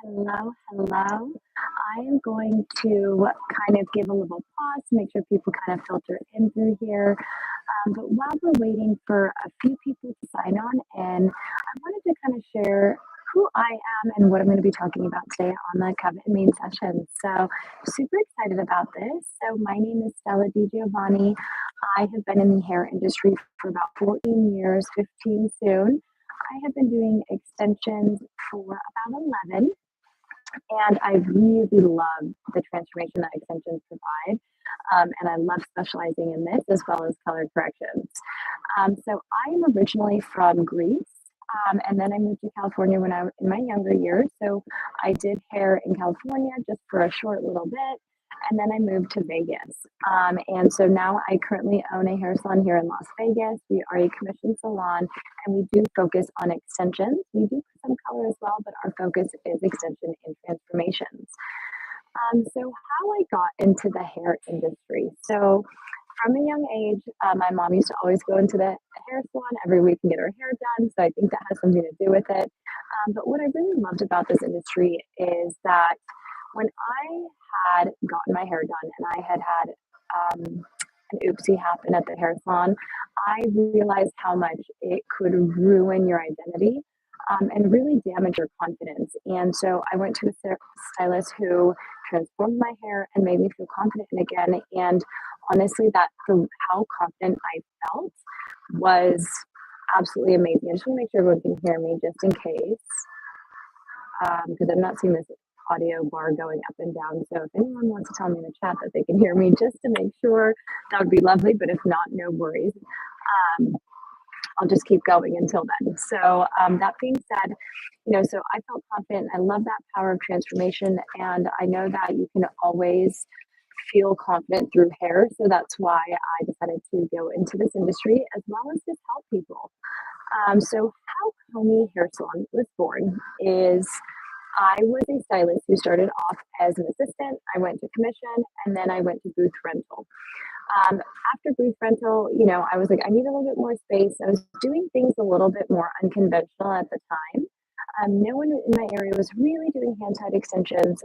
Hello, hello. I am going to kind of give a little pause to make sure people kind of filter in through here. But while we're waiting for a few people to sign on in, I wanted to kind of share who I am and what I'm going to be talking about today on the Covet main session. So, super excited about this. So, my name is Stella Digiovanni. I have been in the hair industry for about 14 years, 15 soon. I have been doing extensions for about 11, and I really love the transformation that extensions provide. And I love specializing in this as well as color corrections. So I am originally from Greece. And then I moved to California when I was in my younger years. So I did hair in California just for a short little bit. And then I moved to Vegas. And so now I currently own a hair salon here in Las Vegas. We are a commissioned salon and we do focus on extensions. We do some color as well, but our focus is extension and transformations. So how I got into the hair industry. So from a young age, my mom used to always go into the hair salon every week and get her hair done. So I think that has something to do with it. But what I really loved about this industry is that when I had gotten my hair done and I had an oopsie happen at the hair salon, I realized how much it could ruin your identity and really damage your confidence. And so I went to a stylist who transformed my hair and made me feel confident again. And honestly, how confident I felt was absolutely amazing. I just want to make sure everyone can hear me just in case, because I'm not seeing this audio bar going up and down. So if anyone wants to tell me in the chat that they can hear me just to make sure, that would be lovely. But if not, no worries. I'll just keep going until then. So that being said, so I felt confident. I love that power of transformation. And I know that you can always feel confident through hair. So that's why I decided to go into this industry as well as just help people. So how Comey Hair Salon was born is I was a stylist who started off as an assistant. I went to commission and then I went to booth rental. After booth rental, I was like, I need a little bit more space. I was doing things a little bit more unconventional at the time. No one in my area was really doing hand-tied extensions.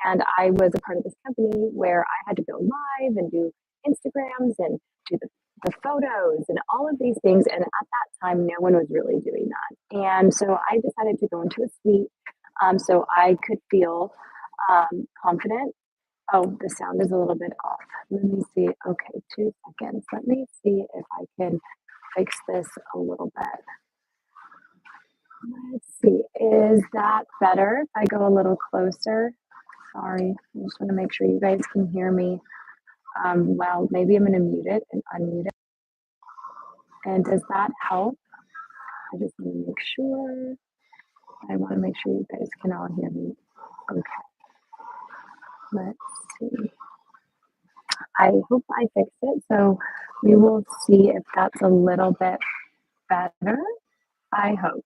And I was a part of this company where I had to go live and do Instagrams and do the photos and all of these things. And at that time, no one was really doing that. And so I decided to go into a suite so I could feel confident. Oh, the sound is a little bit off. Let me see. Okay, 2 seconds. Let me see if I can fix this a little bit. Let's see. Is that better if I go a little closer? Sorry. I just want to make sure you guys can hear me. Well, maybe I'm going to mute it and unmute it. And does that help? I just want to make sure. I want to make sure you guys can all hear me. Okay. Let's see. I hope I fixed it. So we will see if that's a little bit better. I hope.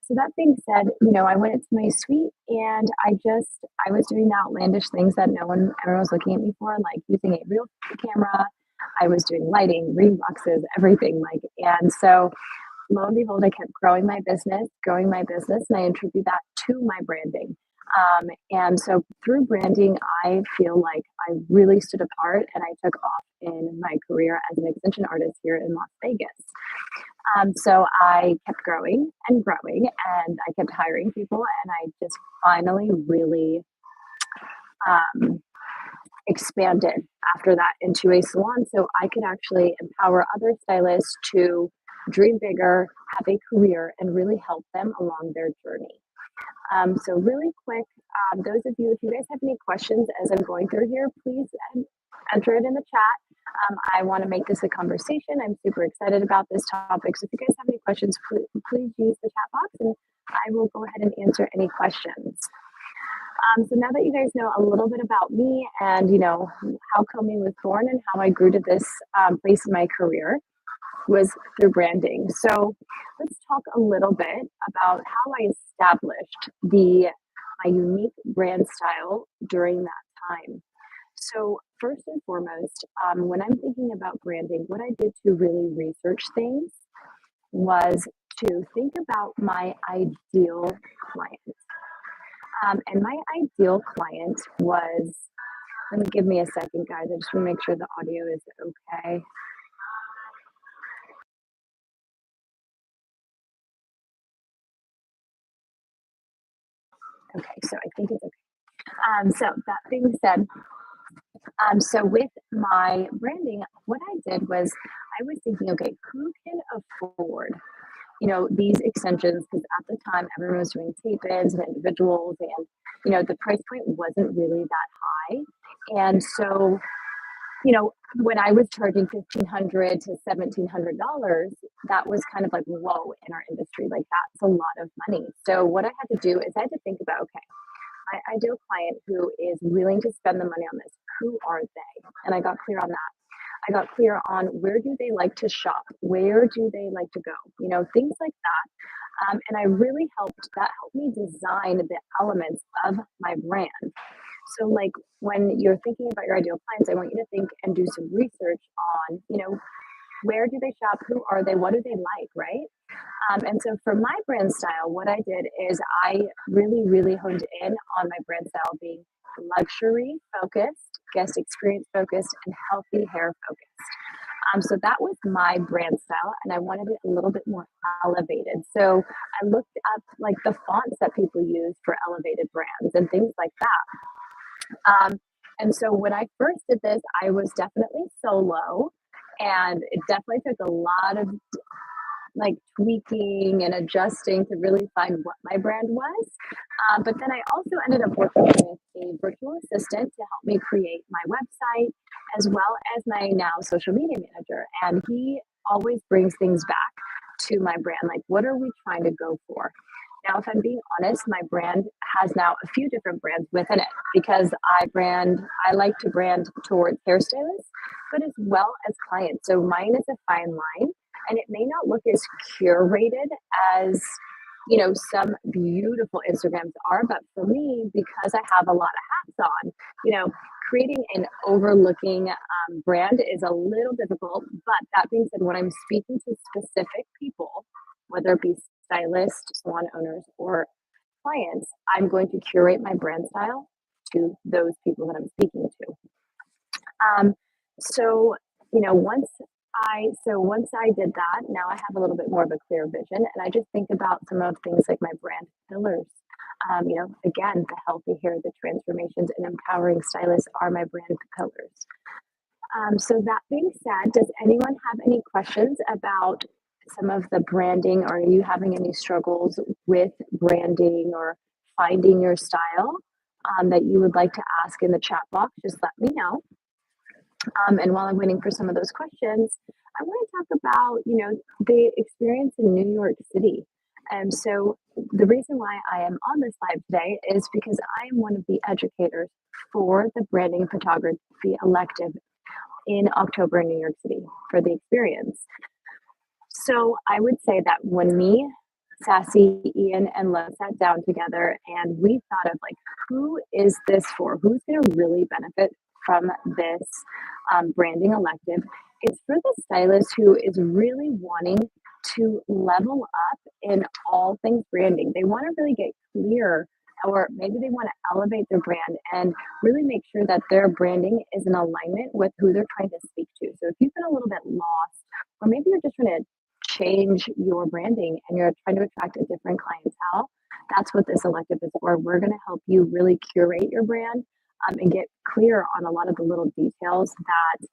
So that being said, I went into my suite and I was doing outlandish things that everyone was looking at me for, like using a real camera. I was doing lighting, ring boxes, everything and so lo and behold, I kept growing my business, and I attribute that to my branding. And so through branding, I feel like I really stood apart and I took off in my career as an extension artist here in Las Vegas. So I kept growing and I kept hiring people, and I just finally really expanded after that into a salon so I could actually empower other stylists to dream bigger, have a career, and really help them along their journey. So really quick, those of you, if you guys have any questions as I'm going through here, please enter it in the chat. I want to make this a conversation. I'm super excited about this topic. So if you guys have any questions, please use the chat box and I will go ahead and answer any questions. So now that you guys know a little bit about me and, how Comey was born and how I grew to this place in my career was through branding. So let's talk a little bit about how I established my unique brand style during that time. So first and foremost, when I'm thinking about branding, what I did to really research things was to think about my ideal client. And my ideal client was, let me give me a second, guys. I just want to make sure the audio is okay. Okay, so I think it's okay. So that being said, so with my branding, what I did was I was thinking, okay, who can afford, these extensions? Because at the time, everyone was doing tape-ins and individuals, and the price point wasn't really that high. And so, when I was charging $1,500 to $1,700, that was kind of like whoa in our industry. Like that's a lot of money. So what I had to do is I had to think about, okay, my ideal client who is willing to spend the money on this, who are they? And I got clear on that. I got clear on where do they like to shop? Where do they like to go? Things like that. And I really helped me design the elements of my brand. So, like when you're thinking about your ideal clients, I want you to think and do some research on, where do they shop? Who are they? What do they like? Right. And so for my brand style, what I did is I really, really honed in on my brand style being luxury focused, guest experience focused, and healthy hair focused. So that was my brand style, and I wanted it a little bit more elevated. So I looked up like the fonts that people use for elevated brands and things like that. And so when I first did this, I was definitely solo, and it definitely took a lot of like tweaking and adjusting to really find what my brand was. But then I also ended up working with a virtual assistant to help me create my website as well as my now social media manager. And he always brings things back to my brand. Like, what are we trying to go for? Now, if I'm being honest, my brand has now a few different brands within it because I like to brand towards hairstylists, but as well as clients. So mine is a fine line and it may not look as curated as some beautiful Instagrams are, but for me, because I have a lot of hats on, creating an overlooking brand is a little difficult. But that being said, when I'm speaking to specific people, whether it be stylists, salon owners, or clients, I'm going to curate my brand style to those people that I'm speaking to. Um, so, once I did that, now I have a little bit more of a clear vision, and I just think about some of things like my brand pillars. Again, the healthy hair, the transformations, and empowering stylists are my brand pillars. So that being said, does anyone have any questions about some of the branding? Are you having any struggles with branding or finding your style that you would like to ask in the chat box? Just let me know. And while I'm waiting for some of those questions, I want to talk about, the experience in New York City. And so the reason why I am on this live today is because I am one of the educators for the branding photography elective in October in New York City for the experience. So I would say that when me, Sassy, Ian, and Lo sat down together and we thought of like, who is this for? Who's going to really benefit from this branding elective? It's for the stylist who is really wanting to level up in all things branding. They want to really get clear, or maybe they want to elevate their brand and really make sure that their branding is in alignment with who they're trying to speak to. So if you've been a little bit lost, or maybe you're just trying to change your branding and you're trying to attract a different clientele, that's what this elective is for. We're going to help you really curate your brand and get clear on a lot of the little details that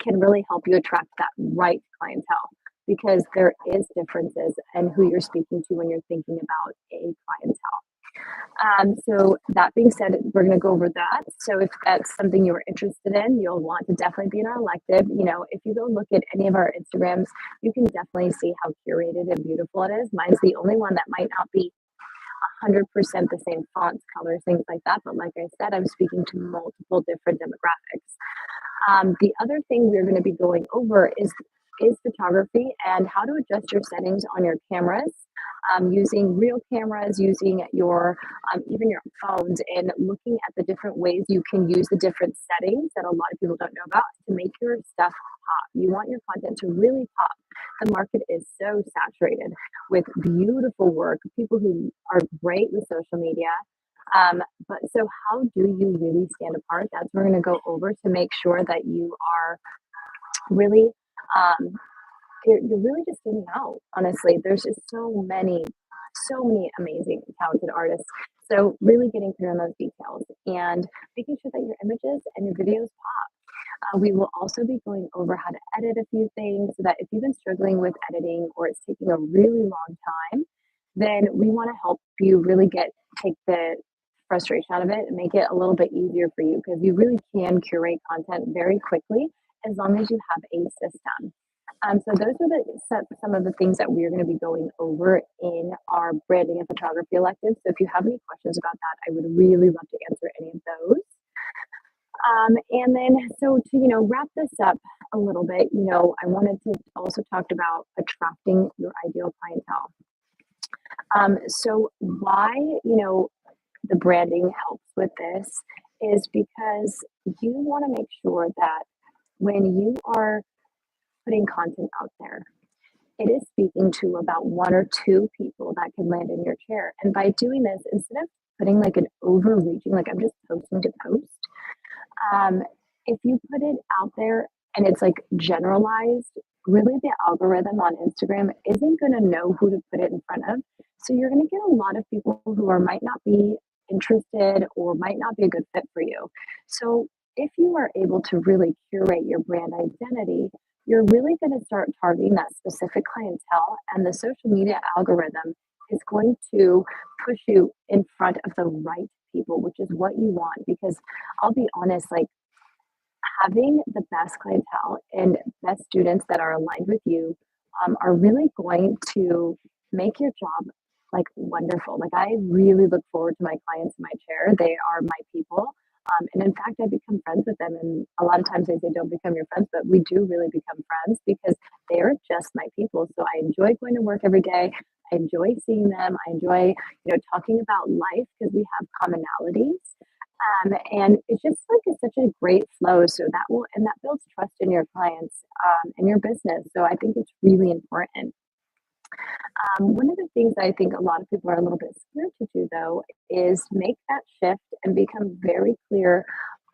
can really help you attract that right clientele, because there is differences in who you're speaking to when you're thinking about a clientele. So that being said, we're going to go over that. So if that's something you're interested in, you'll want to definitely be in our elective. If you go look at any of our Instagrams, you can definitely see how curated and beautiful it is. Mine's the only one that might not be 100% the same fonts, colors, things like that. But like I said, I'm speaking to multiple different demographics. The other thing we're going to be going over is photography and how to adjust your settings on your cameras using real cameras, using your even your phones, and looking at the different ways you can use the different settings that a lot of people don't know about to make your stuff pop. You want your content to really pop. The market is so saturated with beautiful work, people who are great with social media. But so, how do you really stand apart? That's what we're going to go over to make sure that you are really um, you're really just standing out. Honestly, there's just so many amazing, talented artists. So really getting clear on those details and making sure that your images and your videos pop. We will also be going over how to edit a few things so that if you've been struggling with editing or it's taking a really long time, then we want to help you really take the frustration out of it and make it a little bit easier for you because you really can curate content very quickly as long as you have a system. So those are some of the things that we're going to be going over in our branding and photography elective. So if you have any questions about that, I would really love to answer any of those. And then, so to wrap this up a little bit, I wanted to also talk about attracting your ideal clientele. So why the branding helps with this is because you want to make sure that when you are putting content out there, it is speaking to about one or two people that can land in your chair. And by doing this, instead of putting like an overreaching, like I'm just posting to post, um, if you put it out there and it's like generalized, really the algorithm on Instagram isn't going to know who to put it in front of. So you're going to get a lot of people who might not be interested or might not be a good fit for you. So if you are able to really curate your brand identity, you're really going to start targeting that specific clientele, and the social media algorithm is going to push you in front of the right people, which is what you want. Because I'll be honest, like having the best clientele and best students that are aligned with you are really going to make your job like wonderful. Like I really look forward to my clients in my chair. They are my people. And in fact, I become friends with them. And a lot of times they say don't become your friends, but we do really become friends because they are just my people. So I enjoy going to work every day. I enjoy seeing them. I enjoy, talking about life because we have commonalities. And it's just like it's such a great flow. So that builds trust in your clients and your business. So I think it's really important. One of the things I think a lot of people are a little bit scared to do, though, is make that shift and become very clear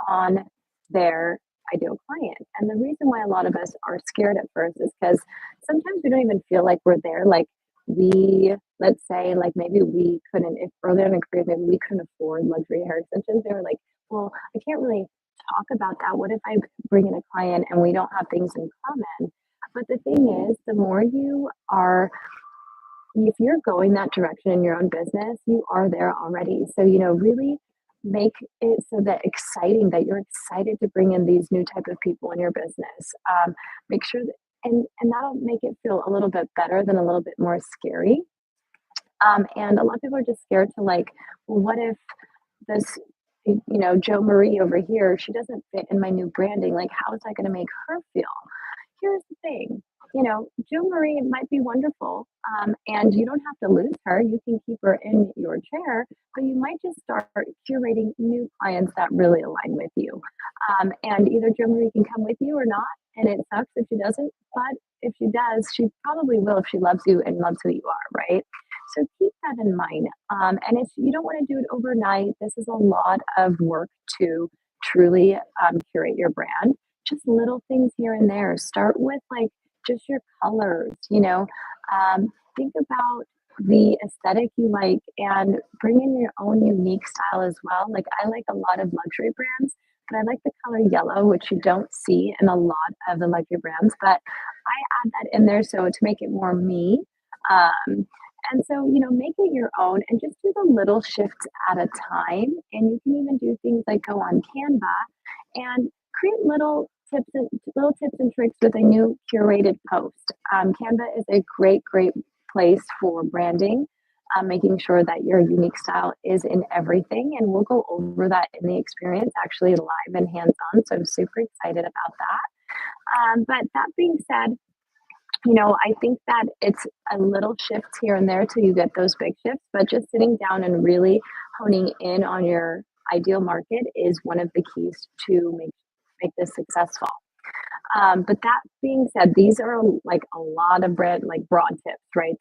on their ideal client. And the reason why a lot of us are scared at first is because sometimes we don't even feel like we're there. Like let's say, like maybe we couldn't, if earlier in a career, maybe we couldn't afford luxury hair extensions. They were like, well, I can't really talk about that. What if I bring in a client and we don't have things in common? But the thing is, the more you are if you're going that direction in your own business, you are there already. So, really make it so that exciting that you're excited to bring in these new type of people in your business. Make sure that, and that'll make it feel a little bit better than a little bit more scary. And a lot of people are just scared to like, well, what if this, Joe Marie over here, she doesn't fit in my new branding. Like, how is that going to make her feel? Here's the thing, Joe Marie might be wonderful, and you don't have to lose her. You can keep her in your chair, but you might just start curating new clients that really align with you. And either Joe Marie can come with you or not, and it sucks if she doesn't, but if she does, she probably will if she loves you and loves who you are, right? So keep that in mind. And if you don't want to do it overnight, this is a lot of work to truly curate your brand. Just little things here and there. Start with like just your colors, think about the aesthetic you like and bring in your own unique style as well. Like I like a lot of luxury brands, but I like the color yellow, which you don't see in a lot of the luxury brands, but I add that in there so to make it more me. And so, make it your own and just do the little shifts at a time. And you can even do things like go on Canva and create little tips and tricks with a new curated post. Canva is a great place for branding, making sure that your unique style is in everything. And we'll go over that in the experience, actually live and hands-on. So I'm super excited about that. But that being said, I think that it's a little shifts here and there till you get those big shifts, but just sitting down and really honing in on your ideal market is one of the keys to make this successful. But that being said, these are like a lot of like broad tips, right?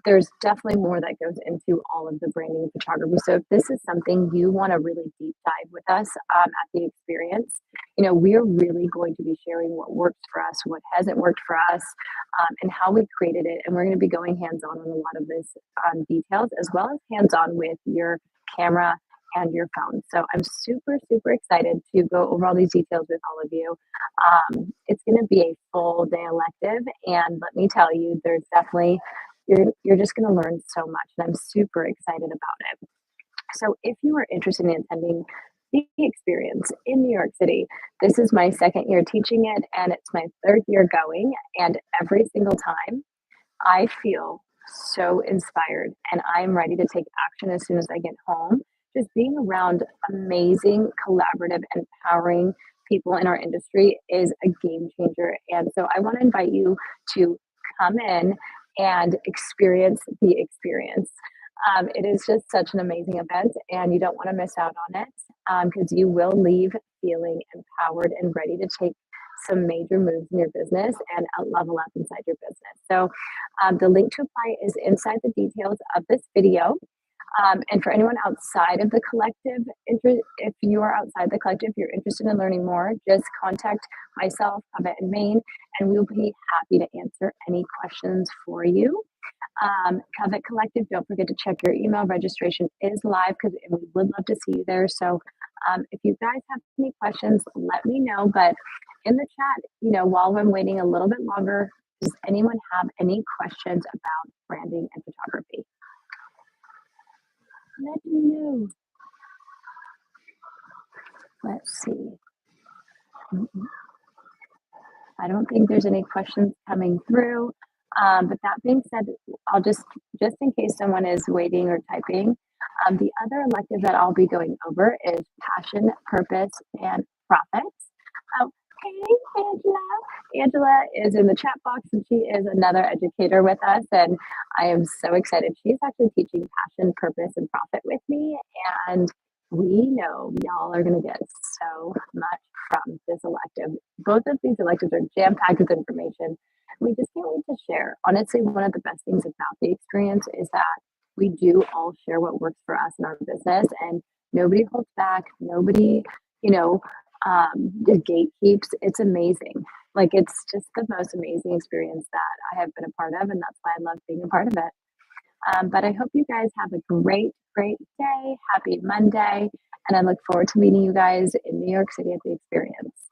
There's definitely more that goes into all of the branding and photography. So if this is something you want to really deep dive with us at the experience, we're really going to be sharing what works for us, what hasn't worked for us, and how we created it. And we're going to be going hands on a lot of this details, as well as hands on with your camera and your phone. So I'm super, super excited to go over all these details with all of you. It's going to be a full day elective, and let me tell you, there's definitely you're just going to learn so much, and I'm super excited about it. So, if you are interested in attending the experience in New York City, this is my second year teaching it, and it's my third year going, and every single time I feel so inspired and I'm ready to take action as soon as I get home. Just being around amazing, collaborative, empowering people in our industry is a game changer. And so I want to invite you to come in and experience the experience. It is just such an amazing event, and you don't want to miss out on it because you will leave feeling empowered and ready to take some major moves in your business and level up inside your business. So the link to apply is inside the details of this video. And for anyone outside of the collective, if you are outside the collective, if you're interested in learning more, just contact myself, Covet and Maine, and we'll be happy to answer any questions for you. Covet Collective, don't forget to check your email. Registration is live because we would love to see you there. So if you guys have any questions, let me know. But in the chat, while I'm waiting a little bit longer, does anyone have any questions about branding and photography? Let me know. Let's see. I don't think there's any questions coming through. But that being said, I'll just in case someone is waiting or typing, the other elective that I'll be going over is passion, purpose, and profits. Oh, hey, Angela. Angela is in the chat box, and she is another educator with us, and I am so excited. She's actually teaching passion, purpose, and profit with me, and we know y'all are going to get so much from this elective. Both of these electives are jam-packed with information. We just can't wait to share. Honestly, one of the best things about the experience is that we do all share what works for us in our business, and nobody holds back. Nobody, gatekeeps. It's amazing. Like, it's just the most amazing experience that I have been a part of, and that's why I love being a part of it. But I hope you guys have a great, great day. Happy Monday. And I look forward to meeting you guys in New York City at the experience.